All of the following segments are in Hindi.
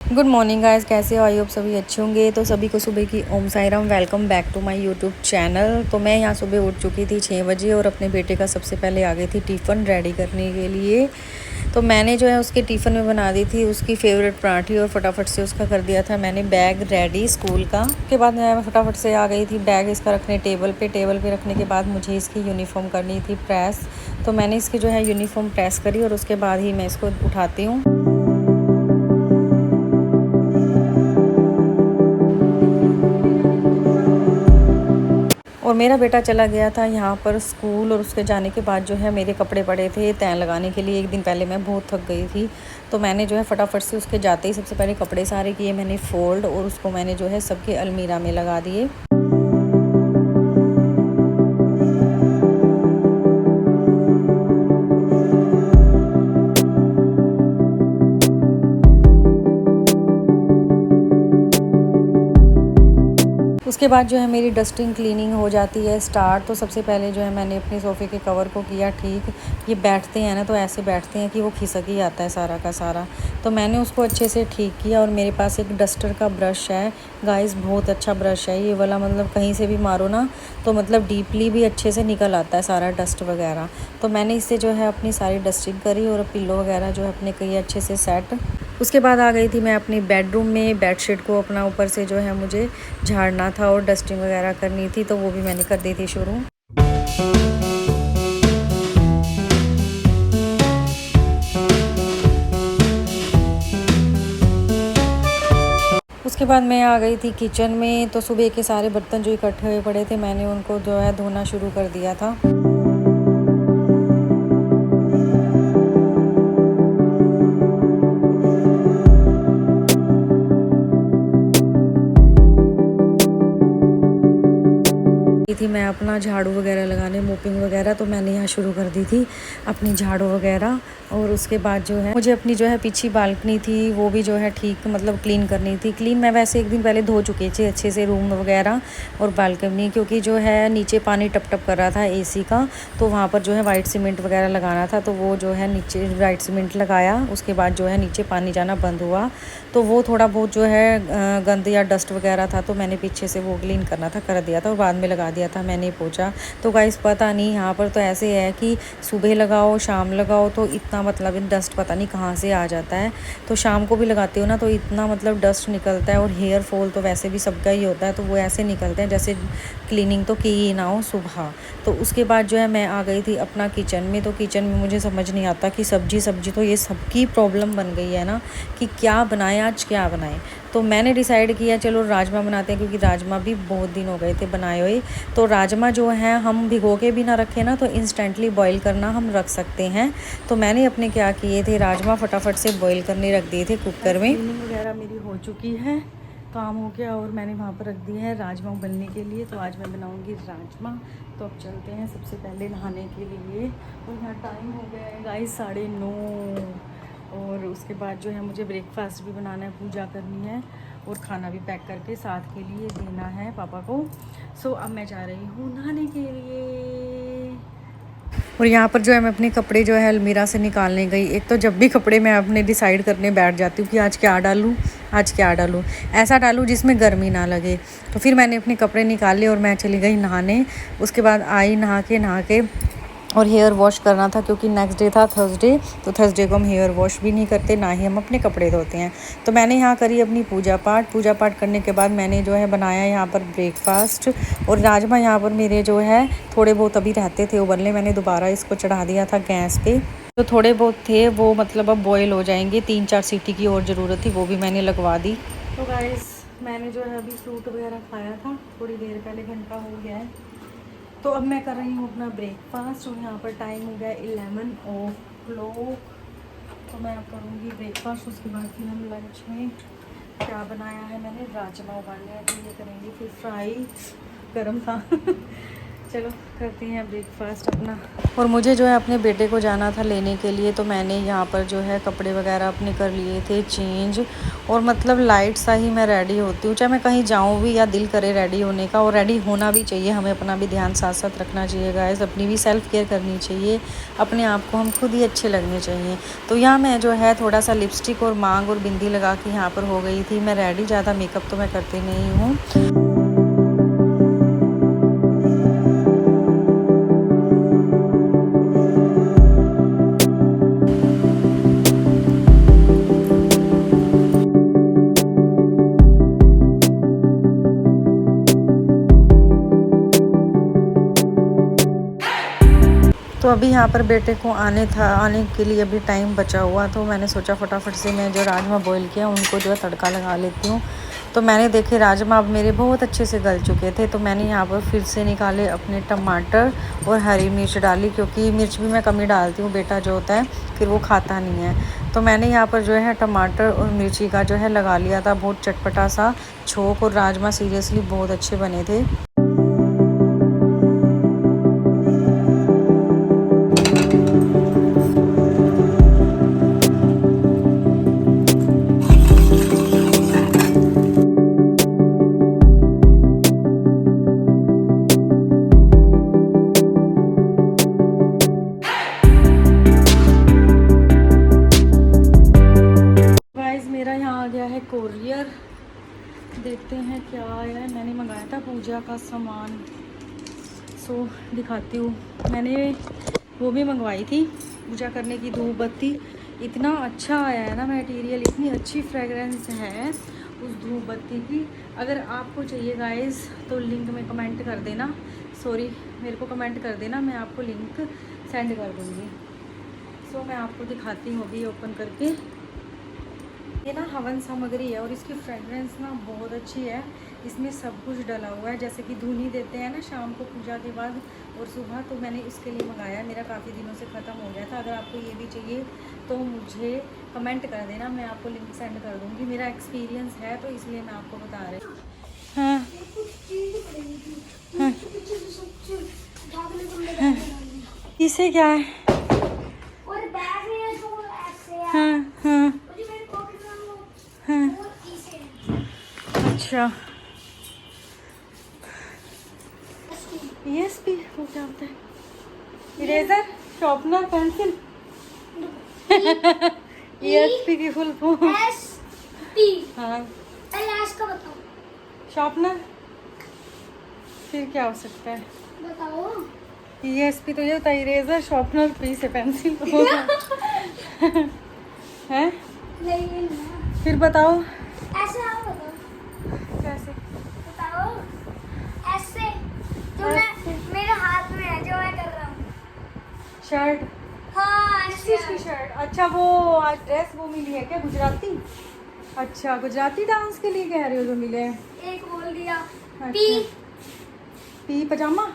गुड मॉर्निंग गाइस, कैसे हो? आई होप सभी अच्छे होंगे। तो सभी को सुबह की Om Sai Ram, welcome back to my YouTube channel. तो मैं यहाँ सुबह उठ चुकी थी 6 बजे और अपने बेटे का सबसे पहले आ गई थी टिफ़िन रेडी करने के लिए। तो मैंने जो है उसके टिफ़िन में बना दी थी उसकी फेवरेट पराठी और फटाफट से उसका कर दिया था मैंने बैग रेडी स्कूल का। उसके बाद मैं फटाफट से आ गई थी बैग इसका रखने टेबल पे रखने के बाद मुझे इसकी यूनिफॉर्म करनी थी प्रेस। तो मैंने इसकी जो है यूनिफॉर्म प्रेस करी और उसके बाद ही मैं इसको उठाती हूँ। और मेरा बेटा चला गया था यहाँ पर स्कूल और उसके जाने के बाद जो है मेरे कपड़े पड़े थे तय लगाने के लिए। एक दिन पहले मैं बहुत थक गई थी, तो मैंने जो है फटाफट से उसके जाते ही सबसे पहले कपड़े सारे किए मैंने फ़ोल्ड और उसको मैंने जो है सबके अलमीरा में लगा दिए। उसके बाद जो है मेरी डस्टिंग क्लीनिंग हो जाती है स्टार्ट। तो सबसे पहले जो है मैंने अपने सोफ़े के कवर को किया ठीक। ये बैठते हैं ना तो ऐसे बैठते हैं कि वो खिसक ही आता है सारा का सारा। तो मैंने उसको अच्छे से ठीक किया और मेरे पास एक डस्टर का ब्रश है गाइस, बहुत अच्छा ब्रश है ये वाला। मतलब कहीं से भी मारो ना तो मतलब डीपली भी अच्छे से निकल आता है सारा डस्ट वगैरह। तो मैंने इससे जो है अपनी सारी डस्टिंग करी और पिल्लो वगैरह जो है अपने कई अच्छे से सेट। उसके बाद आ गई थी मैं अपनी बेडरूम में। बेडशीट को अपना ऊपर से जो है मुझे झाड़ना था और डस्टिंग वगैरह करनी थी, तो वो भी मैंने कर दी थी शुरू। उसके बाद मैं आ गई थी किचन में। तो सुबह के सारे बर्तन जो इकट्ठे हुए पड़े थे मैंने उनको जो है धोना शुरू कर दिया था। थी मैं अपना झाड़ू वगैरह लगाने मोपिंग वगैरह, तो मैंने यहाँ शुरू कर दी थी अपनी झाड़ू वगैरह। और उसके बाद जो है मुझे अपनी जो है पीछे बालकनी थी वो भी जो है ठीक मतलब क्लीन करनी थी। क्लीन मैं वैसे एक दिन पहले धो चुकी थी अच्छे से रूम वगैरह और बालकनी, क्योंकि जो है नीचे पानी टप टप कर रहा था एसी का। तो वहाँ पर जो है वाइट सीमेंट वगैरह लगाना था, तो वो जो है नीचे वाइट सीमेंट लगाया। उसके बाद जो है नीचे पानी जाना बंद हुआ, तो वो थोड़ा बहुत जो है गंद या डस्ट वगैरह था तो मैंने पीछे से वो क्लीन करना था कर दिया था और बाद में लगा दिया था मैंने पोछा। तो गाइस पता नहीं यहाँ पर तो ऐसे है कि सुबह लगाओ शाम लगाओ तो इतना मतलब डस्ट पता नहीं कहाँ से आ जाता है। तो शाम को भी लगाते हो ना तो इतना मतलब डस्ट निकलता है और हेयर फॉल तो वैसे भी सबका ही होता है, तो वो ऐसे निकलते हैं जैसे क्लीनिंग तो की ही ना हो सुबह। तो उसके बाद जो है मैं आ गई थी अपना किचन में। तो किचन में मुझे समझ नहीं आता कि सब्जी तो ये सबकी प्रॉब्लम बन गई है ना कि क्या बनाए आज क्या बनाए। तो मैंने डिसाइड किया चलो राजमा बनाते हैं, क्योंकि राजमा भी बहुत दिन हो गए थे बनाए हुए। तो राजमा जो है हम भिगो के भी ना रखें ना तो इंस्टेंटली बॉईल करना हम रख सकते हैं। तो मैंने अपने क्या किए थे राजमा फटाफट से बॉईल करने रख दिए थे कुकर में। क्लीनिंग वगैरह मेरी हो चुकी है, काम हो गया और मैंने वहाँ पर रख दिए हैं राजमा बनने के लिए। तो आज मैं बनाऊँगी राजमा। तो अब चलते हैं सबसे पहले नहाने के लिए। और यहाँ टाइम हो गया है गाइस 9:30। और उसके बाद जो है मुझे ब्रेकफास्ट भी बनाना है, पूजा करनी है और खाना भी पैक करके साथ के लिए देना है पापा को। सो अब मैं जा रही हूँ नहाने के लिए। और यहाँ पर जो है मैं अपने कपड़े जो है अलमीरा से निकालने गई। एक तो जब भी कपड़े मैं अपने डिसाइड करने बैठ जाती हूँ कि आज क्या डालूँ आज क्या डालूँ, ऐसा डालूँ जिसमें गर्मी ना लगे। तो फिर मैंने अपने कपड़े निकाले और मैं चली गई नहाने। उसके बाद आई नहा के और हेयर वॉश करना था, क्योंकि नेक्स्ट डे था थर्सडे। तो थर्सडे को हम हेयर वॉश भी नहीं करते ना ही हम अपने कपड़े धोते हैं। तो मैंने यहाँ करी अपनी पूजा पाठ करने के बाद मैंने जो है बनाया यहाँ पर ब्रेकफास्ट। और राजमा यहाँ पर मेरे जो है थोड़े बहुत अभी रहते थे उबलने, मैंने दोबारा इसको चढ़ा दिया था गैस पे। तो थोड़े बहुत थे वो मतलब अब बॉयल हो जाएंगे, 3-4 सीटी की और ज़रूरत थी वो भी मैंने लगवा दी। तो गाइस मैंने जो है अभी फ्रूट वगैरह खाया था थोड़ी देर पहले, घंटा हो गया है। तो अब मैं कर रही हूँ अपना ब्रेकफास्ट और यहाँ पर टाइम हो गया 11 o'clock। तो मैं अब करूँगी ब्रेकफास्ट, उसके बाद फिर हम लंच में क्या बनाया है मैंने राजमा उबालने हैं तो ये करेंगे फिर फ्राई। गर्म था चलो करते हैं ब्रेकफास्ट अपना। और मुझे जो है अपने बेटे को जाना था लेने के लिए, तो मैंने यहाँ पर जो है कपड़े वगैरह अपने कर लिए थे चेंज। और मतलब लाइट सा ही मैं रेडी होती हूँ, चाहे मैं कहीं जाऊँ भी या दिल करे रेडी होने का। और रेडी होना भी चाहिए, हमें अपना भी ध्यान साथ साथ रखना चाहिए गाइस, अपनी भी सेल्फ़ केयर करनी चाहिए, अपने आप को हम खुद ही अच्छे लगने चाहिए। तो यहाँ मैं जो है थोड़ा सा लिपस्टिक और मांग और बिंदी लगा के यहाँ पर हो गई थी मैं रेडी। ज़्यादा मेकअप तो मैं करती नहीं हूँ। तो अभी यहाँ पर बेटे को आने के लिए अभी टाइम बचा हुआ, तो मैंने सोचा फटाफट से मैं जो राजमा बॉईल किया उनको जो है तड़का लगा लेती हूँ। तो मैंने देखे राजमा अब मेरे बहुत अच्छे से गल चुके थे, तो मैंने यहाँ पर फिर से निकाले अपने टमाटर और हरी मिर्च डाली, क्योंकि मिर्च भी मैं कम ही डालती हूँ, बेटा जो होता है फिर वो खाता नहीं है। तो मैंने यहाँ पर जो है टमाटर और मिर्ची का जो है लगा लिया था बहुत चटपटा सा छोंक। और राजमा सीरियसली बहुत अच्छे बने थे। कोरियर देखते हैं क्या आया है। मैंने मंगाया था पूजा का सामान, सो दिखाती हूँ। मैंने वो भी मंगवाई थी पूजा करने की धूप बत्ती। इतना अच्छा आया है ना मटेरियल, इतनी अच्छी फ्रेगरेंस है उस धूप बत्ती की। अगर आपको चाहिए गाइस तो लिंक में कमेंट कर देना, सॉरी मेरे को कमेंट कर देना, मैं आपको लिंक सेंड कर दूँगी। सो मैं आपको दिखाती हूँ अभी ओपन करके। ये ना हवन सामग्री है और इसकी फ्रेगरेंस ना बहुत अच्छी है। इसमें सब कुछ डला हुआ है, जैसे कि धुनी देते हैं ना शाम को पूजा के बाद और सुबह, तो मैंने इसके लिए मंगाया। मेरा काफ़ी दिनों से ख़त्म हो गया था। अगर आपको ये भी चाहिए तो मुझे कमेंट कर देना, मैं आपको लिंक सेंड कर दूँगी। मेरा एक्सपीरियंस है तो इसलिए मैं आपको बता रही हूँ। हाँ हाँ, इसे क्या है? हाँ हाँ हाँ, अच्छा ESP वो क्या होता है? Eraser, sharpener, pencil. ESP की फुल फॉर्म हाँ, का बताओ। शॉर्पनर। फिर क्या हो सकता है? बताओ। ESP तो ये होता है इरेजर, शॉर्पनर, पी से पेंसिल है। नहीं फिर बताओ ऐसे आओ, बताओ कैसे? बताओ ऐसे जो मेरे हाथ में है, जो मैं कर रहा हूँ। शर्ट? हाँ किस चीज़ की शर्ट? अच्छा वो आज ड्रेस वो मिली है क्या गुजराती? अच्छा गुजराती डांस के लिए कह रहे हो जो मिले हैं? एक बोल दिया। अच्छा। पी पजामा,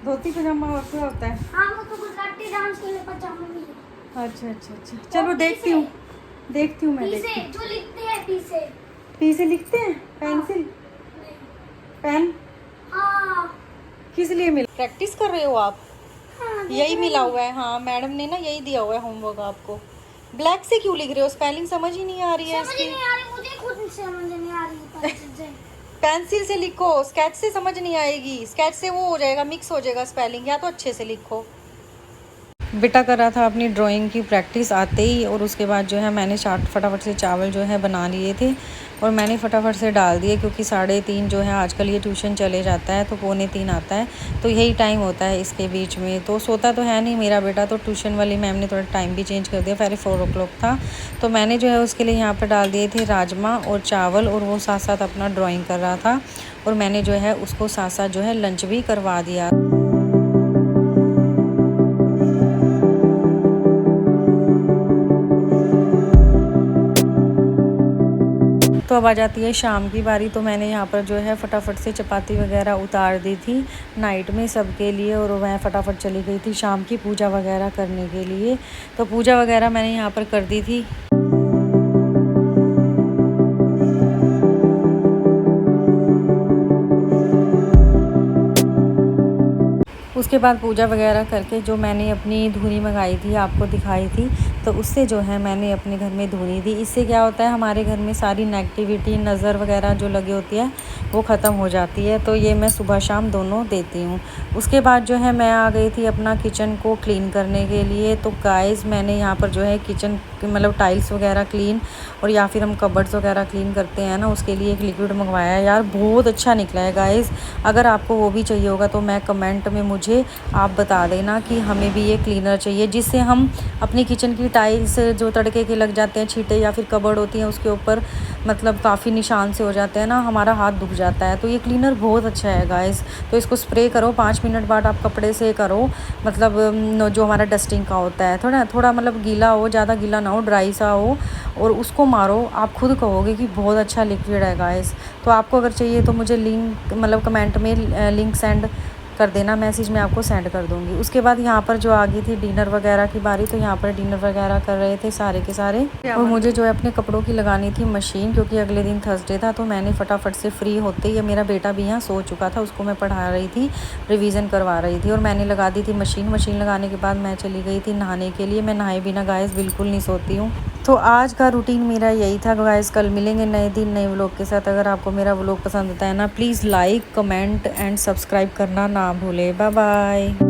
धोती पजामा और क्या होता है? हाँ वो तो गुजराती डांस के लिए पजामा भी है। अच्छा अच्छा अच्छा, चलो देखती हूँ मैं। पी से देखती हूँ। जो लिखते हैं, पी से लिखते हैं? Pencil, pen? हाँ किस लिए मिला? प्रैक्टिस कर रहे हो आप? हाँ, यही मिला हुआ है। हाँ मैडम ने ना यही दिया हुआ है होमवर्क आपको। ब्लैक से क्यों लिख रहे हो? स्पेलिंग समझ ही नहीं आ रही है समझ इसकी। नहीं आ रही, मुझे खुद समझ नहीं आ रही है। पेंसिल से लिखो, स्केच से समझ नहीं आएगी। स्केच से वो हो जाएगा, मिक्स हो जाएगा स्पेलिंग। या तो अच्छे से लिखो। बेटा कर रहा था अपनी ड्राइंग की प्रैक्टिस आते ही, और उसके बाद जो है मैंने फटाफट से चावल जो है बना लिए थे और मैंने फटाफट से डाल दिए, क्योंकि 3:30 जो है आजकल ये ट्यूशन चले जाता है, तो 2:45 आता है, तो यही टाइम होता है इसके बीच में। तो सोता तो है नहीं मेरा बेटा, तो ट्यूशन वाली मैम ने थोड़ा टाइम भी चेंज कर दिया। पहले 4 o'clock था, तो मैंने जो है उसके लिए यहाँ पर डाल दिए थे राजमा और चावल, और वो साथ साथ अपना ड्राइंग कर रहा था, और मैंने जो है उसको साथ साथ जो है लंच भी करवा दिया। तो अब आ जाती है शाम की बारी, तो मैंने यहाँ पर जो है फटाफट से चपाती वगैरह उतार दी थी नाइट में सबके लिए, और मैं फटाफट चली गई थी शाम की पूजा वगैरह करने के लिए। तो पूजा वगैरह मैंने यहाँ पर कर दी थी। उसके बाद पूजा वगैरह करके जो मैंने अपनी धुनी मंगाई थी आपको दिखाई थी, तो उससे जो है मैंने अपने घर में धुनी दी। इससे क्या होता है, हमारे घर में सारी नेगेटिविटी, नज़र वगैरह जो लगी होती है वो ख़त्म हो जाती है। तो ये मैं सुबह शाम दोनों देती हूँ। उसके बाद जो है मैं आ गई थी अपना किचन को क्लीन करने के लिए। तो गाइस मैंने यहाँ पर जो है किचन मतलब टाइल्स वगैरह क्लीन और या फिर हम कबर्ड्स वगैरह क्लीन करते हैं ना, उसके लिए एक लिक्विड मंगवाया है यार, बहुत अच्छा निकला है गाइस। अगर आपको वो भी चाहिए होगा तो मैं कमेंट में मुझे आप बता देना कि हमें भी ये क्लीनर चाहिए, जिससे हम अपनी किचन की टाइल्स जो तड़के के लग जाते हैं छींटे या फिर कबर्ड होती हैं उसके ऊपर मतलब काफ़ी निशान से हो जाते हैं ना, हमारा हाथ दुख जाता है। तो ये क्लीनर बहुत अच्छा है गाइस। तो इसको स्प्रे करो, 5 मिनट बाद आप कपड़े से करो, मतलब जो हमारा डस्टिंग का होता है थोड़ा थोड़ा मतलब गीला हो, ज़्यादा गीला ना हो, ड्राई सा हो, और उसको मारो। आप खुद कहोगे कि बहुत अच्छा लिक्विड है गाइस। तो आपको अगर चाहिए तो मुझे लिंक मतलब कमेंट में लिंक सेंड कर देना, मैसेज में आपको सेंड कर दूँगी। उसके बाद यहाँ पर जो आ गई थी डिनर वगैरह की बारी, तो यहाँ पर डिनर वगैरह कर रहे थे सारे के सारे। और मुझे जो है अपने कपड़ों की लगानी थी मशीन, क्योंकि अगले दिन थर्सडे था। तो मैंने फटाफट से फ्री होते ही, मेरा बेटा भी यहाँ सो चुका था, उसको मैं पढ़ा रही थी, रिवीजन करवा रही थी, और मैंने लगा दी थी मशीन। मशीन लगाने के बाद मैं चली गई थी नहाने के लिए। मैं नहाए बिना गाइस बिल्कुल नहीं सोती हूँ। तो आज का रूटीन मेरा यही था गाइस। कल मिलेंगे नए दिन नए व्लॉग के साथ। अगर आपको मेरा व्लॉग पसंद आता है ना, please like comment and subscribe करना ना भूले। Bye bye.